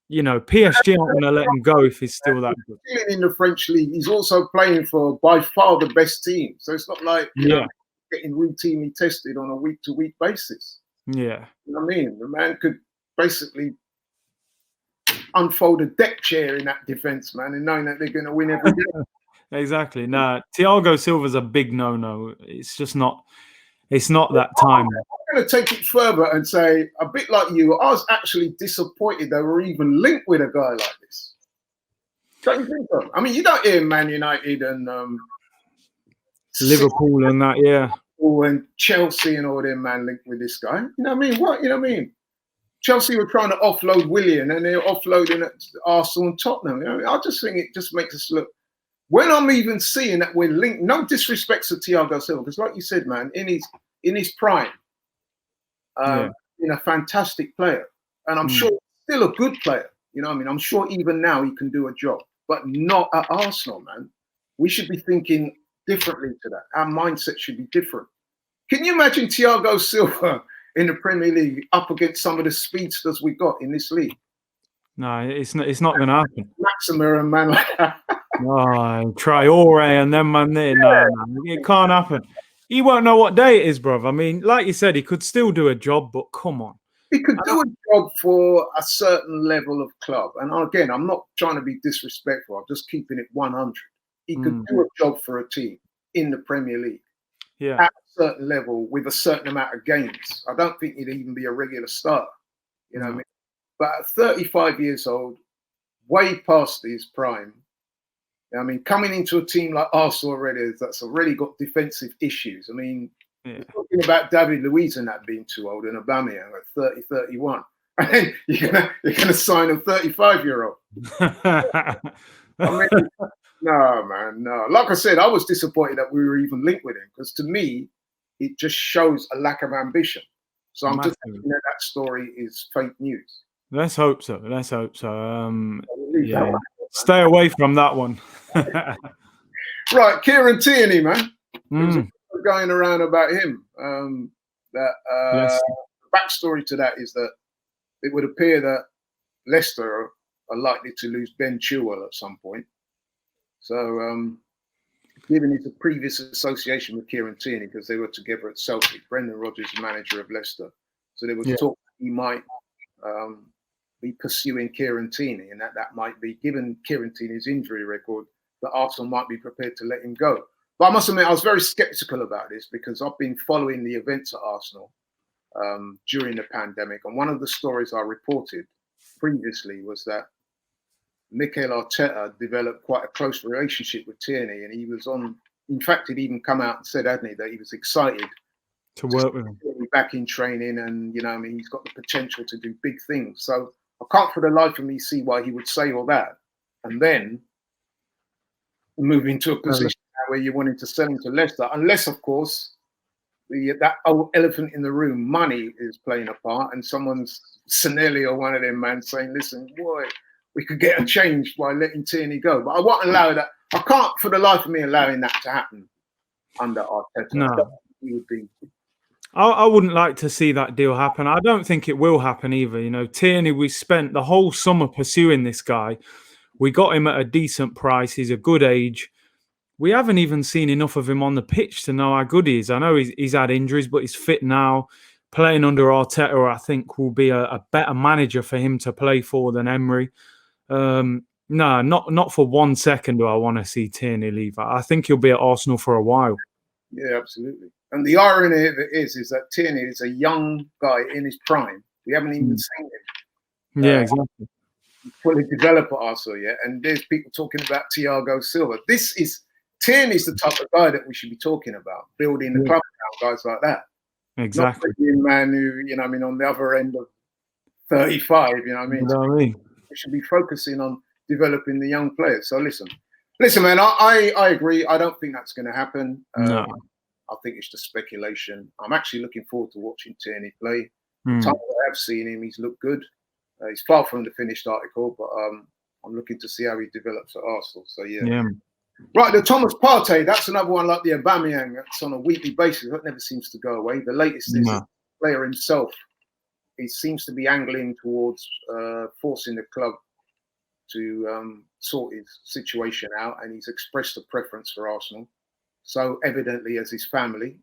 You know, PSG aren't going to let him go if he's still that good. In the French league, he's also playing for by far the best team. So it's not like you know, getting routinely tested on a week-to-week basis. Yeah. You know what I mean? The man could basically unfold a deck chair in that defence, man, and knowing that they're going to win every game. Exactly. Nah, Thiago Silva's a big no-no. It's just not... It's not that time. I'm going to take it further and say, a bit like you, I was actually disappointed they were even linked with a guy like this. Don't you think so? I mean, you don't hear Man United and Liverpool and that, yeah. And Chelsea and all them, man, linked with this guy. You know what I mean? What? You know what I mean? Chelsea were trying to offload Willian and they're offloading at Arsenal and Tottenham. You know what I mean? I just think it just makes us look... When I'm even seeing that we're linked, no disrespect to Thiago Silva, because like you said, man, in his prime, a fantastic player. And I'm sure still a good player. You know what I mean? I'm sure even now he can do a job, but not at Arsenal, man. We should be thinking differently to that. Our mindset should be different. Can you imagine Thiago Silva in the Premier League up against some of the speedsters we got in this league? No, it's not going to happen. Maxima and man like that. Oh, Traore and them man there. No, it can't happen. He won't know what day it is, bruv. I mean, like you said, he could still do a job, but come on. he could do a job for a certain level of club. And again, I'm not trying to be disrespectful. I'm just keeping it 100. He could do a job for a team in the Premier League at a certain level with a certain amount of games. I don't think he'd even be a regular starter. You know what I mean? But at 35 years old, way past his prime, I mean, coming into a team like Arsenal already, that's already got defensive issues. I mean, you're talking about David Luiz and that being too old and Aubameyang at 30, 31. And you're gonna sign a 35-year-old. I mean, no, man, no. Like I said, I was disappointed that we were even linked with him because to me, it just shows a lack of ambition. So I'm just thinking that story is fake news. Let's hope so. Let's hope so. Yeah. Stay away from that one. Right, Kieran Tierney, man. There's going around about him. The backstory to that is that it would appear that Leicester are likely to lose Ben Chilwell at some point. So, given his previous association with Kieran Tierney, because they were together at Celtic, Brendan Rodgers, the manager of Leicester, so there was talk he might be pursuing Kieran Tierney, and that might be, given Kieran Tierney's injury record, that Arsenal might be prepared to let him go. But I must admit, I was very sceptical about this because I've been following the events at Arsenal during the pandemic, and one of the stories I reported previously was that Mikel Arteta developed quite a close relationship with Tierney, and he was on. In fact, he'd even come out and said, hadn't he, that he was excited to work with him back in training, and I mean, he's got the potential to do big things. So I can't for the life of me see why he would say all that, and then move into a position where you're wanting to sell him to Leicester, unless, of course, that old elephant in the room, money, is playing a part, and someone's Sanelli or one of them man saying, "Listen, boy, we could get a change by letting Tierney go." But I won't allow that. I can't for the life of me allowing that to happen under Arteta. No. He would be. I wouldn't like to see that deal happen. I don't think it will happen either. Tierney, we spent the whole summer pursuing this guy. We got him at a decent price. He's a good age. We haven't even seen enough of him on the pitch to know how good he is. I know he's had injuries, but he's fit now. Playing under Arteta, I think, will be a better manager for him to play for than Emery. No, not for 1 second do I want to see Tierney leave. I think he'll be at Arsenal for a while. Yeah, absolutely. And the irony of it is that Tierney is a young guy in his prime. We haven't even seen him. Yeah, exactly. Fully develop at Arsenal yet, and there's people talking about Thiago Silva. Tierney's the type of guy that we should be talking about, building the club around guys like that. Exactly. Not a man who, on the other end of 35, we should be focusing on developing the young players. So listen, man, I agree. I don't think that's going to happen. No. I think it's just speculation. I'm actually looking forward to watching Tierney play. The time I have seen him, he's looked good. He's far from the finished article, but I'm looking to see how he develops at Arsenal. So yeah. Right, the Thomas Partey, that's another one like the Aubameyang. That's on a weekly basis. That never seems to go away. The latest is the player himself. He seems to be angling towards forcing the club to sort his situation out, and he's expressed a preference for Arsenal. So evidently, as his family,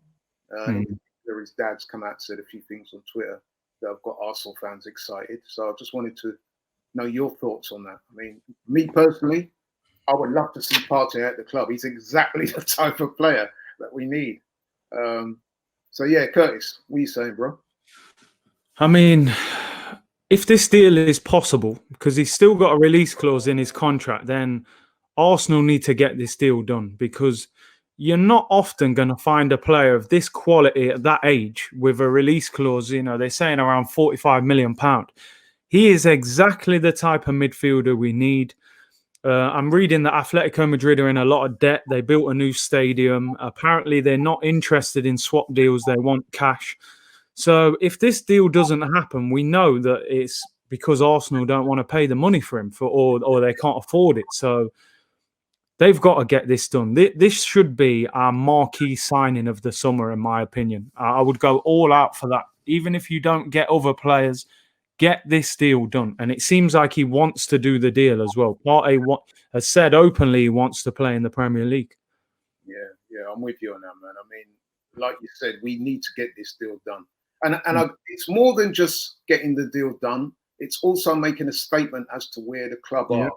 his dad's come out and said a few things on Twitter that have got Arsenal fans excited. So I just wanted to know your thoughts on that. I mean, me personally, I would love to see Partey at the club. He's exactly the type of player that we need. So yeah, Curtis, what are you saying, bro? I mean, if this deal is possible, because he's still got a release clause in his contract, then Arsenal need to get this deal done, because you're not often going to find a player of this quality at that age with a release clause. They're saying around £45 million. He is exactly the type of midfielder we need. I'm reading that Atletico Madrid are in a lot of debt. They built a new stadium. Apparently, they're not interested in swap deals. They want cash. So if this deal doesn't happen, we know that it's because Arsenal don't want to pay the money for him, or they can't afford it. So they've got to get this done. This should be our marquee signing of the summer, in my opinion. I would go all out for that. Even if you don't get other players, get this deal done. And it seems like he wants to do the deal as well. Partey has said openly he wants to play in the Premier League. Yeah, I'm with you on that, man. I mean, like you said, we need to get this deal done. It's more than just getting the deal done. It's also making a statement as to where the club are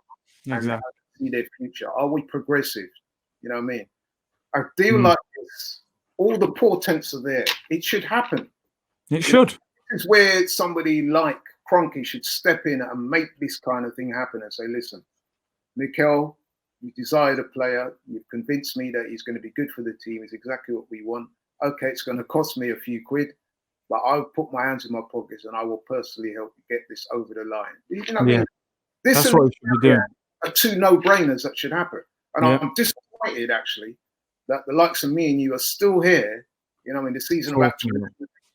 and how to see their future. Are we progressive? You know what I mean? A deal like this, all the portents are there. It should happen. It should. This is where somebody like Kroenke should step in and make this kind of thing happen and say, listen, Mikel, you desire the player. You've convinced me that he's going to be good for the team. He's exactly what we want. Okay, it's going to cost me a few quid, but I'll put my hands in my pockets and I will personally help you get this over the line. You know what I mean? This that's what you should be doing. Are two no-brainers that should happen. And I'm disappointed, actually, that the likes of me and you are still here, you know, in the season about 2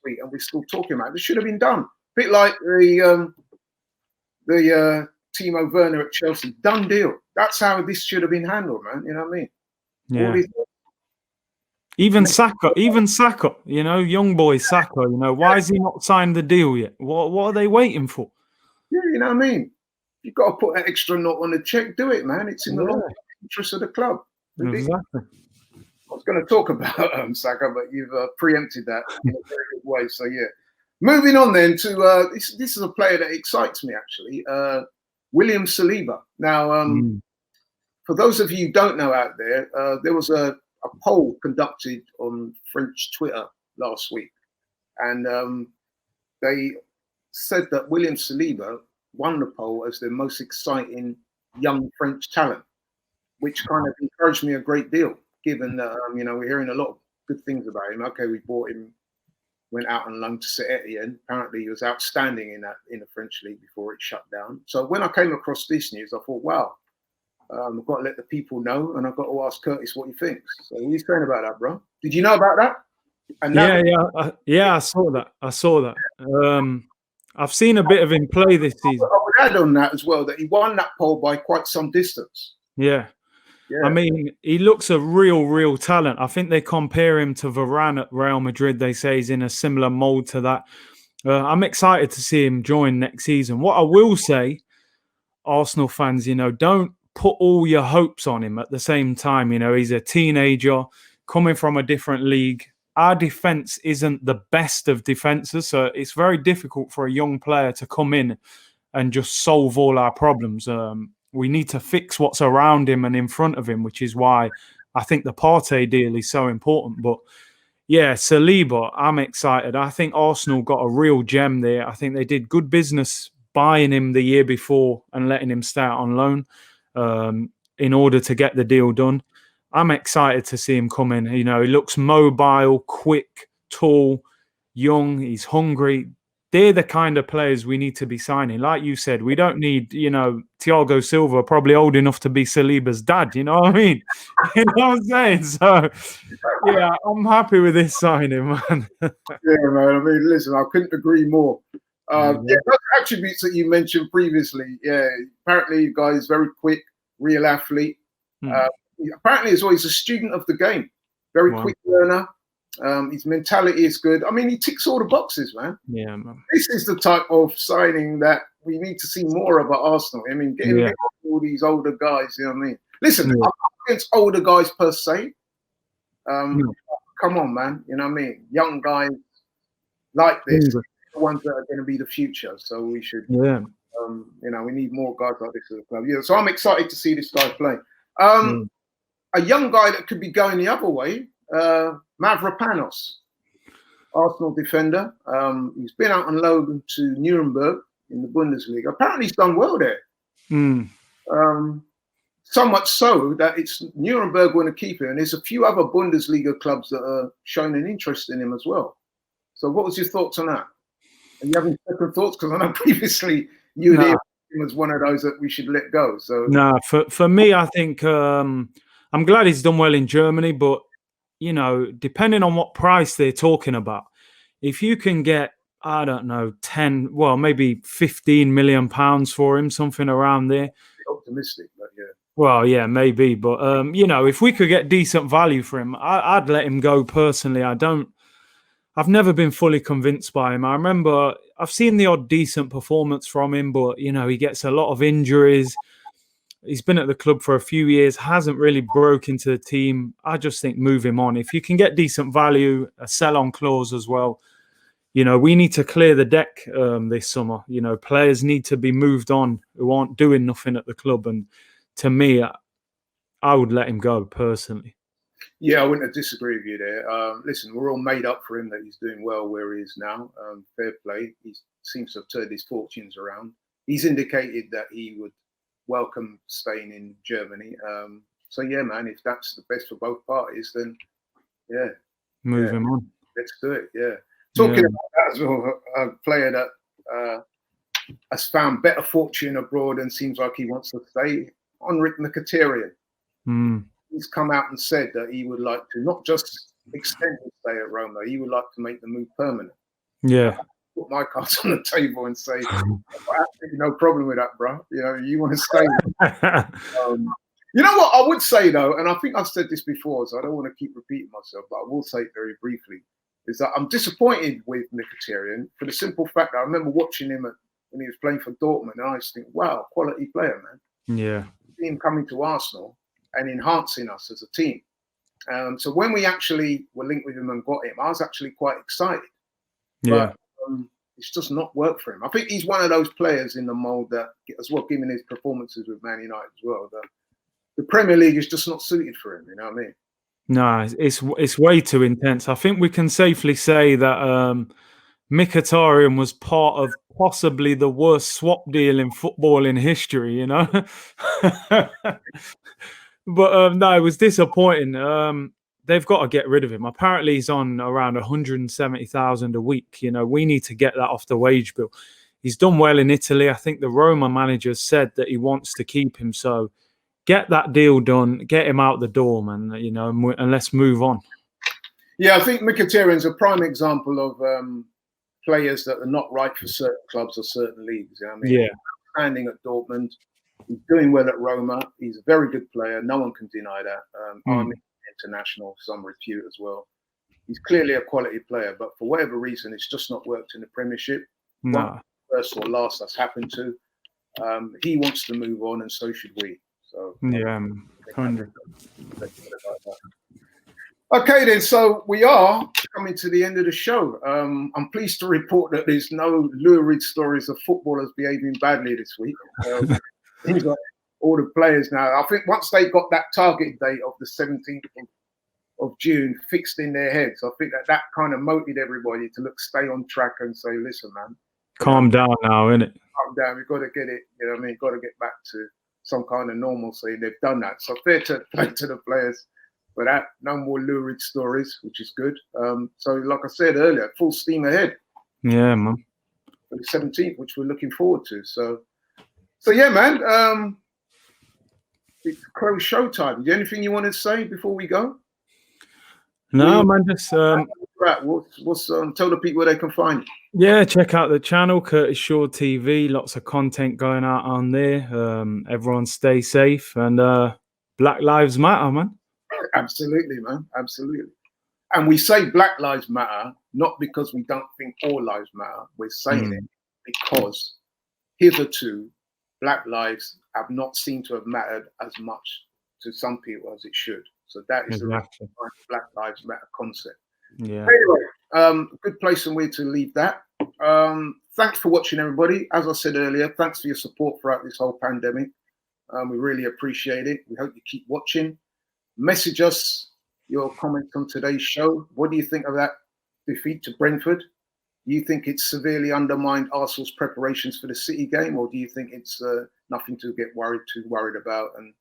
weeks, and we're still talking about it. This should have been done. A bit like the Timo Werner at Chelsea. Done deal. That's how this should have been handled, man. You know what I mean? Yeah. Even Saka, you know, young boy Saka, you know, why has he not signed the deal yet? What are they waiting for? Yeah, you know what I mean? You've got to put an extra note on the check. Do it, man. It's in the long interest of the club. Exactly. I was going to talk about Saka, but you've preempted that in a very good way. So, yeah. Moving on then to this is a player that excites me, actually. William Saliba. Now, for those of you who don't know out there, there was a poll conducted on French Twitter last week. And they said that William Saliba won the poll as the most exciting young French talent, which kind of encouraged me a great deal, given that, you know, we're hearing a lot of good things about him. Okay, we bought him, went out on loan to Citeh, and apparently he was outstanding in the French league before it shut down. So when I came across this news, I thought, wow, I've got to let the people know, and I've got to ask Curtis what he thinks. So what are you saying about that, bro? Did you know about that? And I saw that. I've seen a bit of him play this season. I would add on that as well that he won that poll by quite some distance. Yeah. I mean, he looks a real talent. I think they compare him to Varane at Real Madrid. They say he's in a similar mold to that. I'm excited to see him join next season. What I will say, Arsenal fans, you know, don't put all your hopes on him at the same time. You know, he's a teenager coming from a different league. Our defense isn't the best of defenses, so it's very difficult for a young player to come in and just solve all our problems. We need to fix what's around him and in front of him, which is why I think the Partey deal is so important. But yeah, Saliba, I'm excited. I think Arsenal got a real gem there. I think they did good business buying him the year before and letting him start on loan in order to get the deal done. I'm excited to see him come in. You know, he looks mobile, quick, tall, young. He's hungry. They're the kind of players we need to be signing. Like you said, we don't need, you know, Thiago Silva, probably old enough to be Saliba's dad. You know what I mean? You know what I'm saying? So, yeah, I'm happy with this signing, man. Yeah, man. I mean, listen, I couldn't agree more. Those attributes that you mentioned previously, apparently the guy is very quick, real athlete. Apparently he's always a student of the game, very quick learner. His mentality is good. I mean, he ticks all the boxes, man. Yeah, man. This is the type of signing that we need to see more of at Arsenal. I mean, getting rid of all these older guys, you know what I mean? Listen, I'm not against older guys per se. Come on, man. You know what I mean? Young guys like this, the ones that are going to be the future. So we should, you know, we need more guys like this at the club. Yeah, so I'm excited to see this guy play. A young guy that could be going the other way, Mavropanos, Arsenal defender. He's been out on loan to Nuremberg in the Bundesliga. Apparently he's done well there. So much so that it's Nuremberg want to keep him. And there's a few other Bundesliga clubs that are showing an interest in him as well. So what was your thoughts on that? Are you having second thoughts? Because I know previously you and him was one of those that we should let go. So for me, I think I'm glad he's done well in Germany, but you know, depending on what price they're talking about, if you can get, I don't know, 10, well, maybe 15 million pounds for him, something around there. Optimistic, but yeah. Well, yeah, maybe, but you know, if we could get decent value for him, I'd let him go personally. I've never been fully convinced by him. I remember I've seen the odd decent performance from him, but you know, he gets a lot of injuries. He's been at the club for a few years, hasn't really broke into the team. I just think move him on. If you can get decent value, a sell-on clause as well, you know, we need to clear the deck this summer. You know, players need to be moved on who aren't doing nothing at the club. And to me, I would let him go personally. Yeah, I wouldn't disagree with you there. Listen, we're all made up for him that he's doing well where he is now. Fair play. He seems to have turned his fortunes around. He's indicated that he would welcome staying in Germany. So yeah, man, if that's the best for both parties, then yeah, move him on. Let's do it. Yeah. Talking about that as well, a player that has found better fortune abroad and seems like he wants to stay. Mkhitaryan. He's come out and said that he would like to not just extend his stay at Roma, he would like to make the move permanent. Yeah. Put my cards on the table and say, absolutely no problem with that, bro. You know, you want to stay. You know what I would say though, and I think I've said this before, so I don't want to keep repeating myself, but I will say it very briefly, is that I'm disappointed with Mkhitaryan for the simple fact that I remember watching him when he was playing for Dortmund, and I just think, wow, quality player, man. Yeah. See him coming to Arsenal and enhancing us as a team. So when we actually were linked with him and got him, I was actually quite excited. Yeah. But it's just not worked for him. I think he's one of those players in the mould that, as well, given his performances with Man United as well, that the Premier League is just not suited for him. You know what I mean? No, it's way too intense. I think we can safely say that Mkhitaryan was part of possibly the worst swap deal in football in history, you know. But no, it was disappointing. They've got to get rid of him. Apparently, he's on around 170,000 a week. You know, we need to get that off the wage bill. He's done well in Italy. I think the Roma manager said that he wants to keep him. So get that deal done, get him out the door, man. You know, and let's move on. Yeah, I think Mkhitaryan's a prime example of players that are not right for certain clubs or certain leagues. You know what I mean? Yeah. Standing at Dortmund, he's doing well at Roma. He's a very good player. No one can deny that. Army international, some repute as well. He's clearly a quality player, but for whatever reason, it's just not worked in the Premiership. No. First or last that's happened to. He wants to move on, and so should we. So yeah, 100. Okay, then. So we are coming to the end of the show. I'm pleased to report that there's no lurid stories of footballers behaving badly this week. Things like all the players now. I think once they got that target date of the 17th of June fixed in their heads, I think that kind of motivated everybody to stay on track and say, listen, man, calm down now, innit? Calm down. We've got to get it. You know what I mean? Got to get back to some kind of normalcy. They've done that. So fair to play to the players for that. No more lurid stories, which is good. So like I said earlier, full steam ahead. Yeah, man. For the 17th, which we're looking forward to. So yeah, man. It's close show time. Is there anything you want to say before we go? No, man. Just what's tell the people where they can find you. Yeah, check out the channel, Curtis Shaw TV. Lots of content going out on there. Everyone stay safe, and Black Lives Matter, man. Absolutely, man. Absolutely. And we say Black Lives Matter not because we don't think all lives matter. We're saying it because hitherto Black lives have not seemed to have mattered as much to some people as it should. So that is the Black Lives Matter concept. Yeah. Anyway, good place and way to leave that. Thanks for watching, everybody. As I said earlier, thanks for your support throughout this whole pandemic. We really appreciate it. We hope you keep watching. Message us your comments on today's show. What do you think of that defeat to Brentford? Do you think it's severely undermined Arsenal's preparations for the City game, or do you think it's nothing to get too worried about? And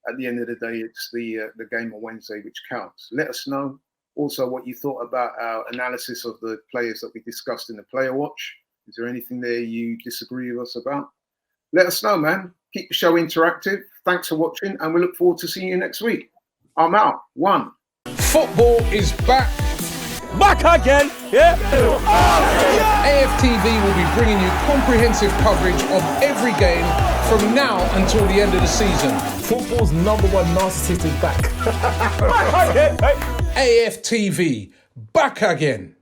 at the end of the day, it's the game on Wednesday which counts. Let us know also what you thought about our analysis of the players that we discussed in the Player Watch. Is there anything there you disagree with us about? Let us know, man. Keep the show interactive. Thanks for watching, and we look forward to seeing you next week. I'm out. One. Football is back. Back again, yeah? AFTV will be bringing you comprehensive coverage of every game from now until the end of the season. Football's #1 narcissist is back. AFTV, back again.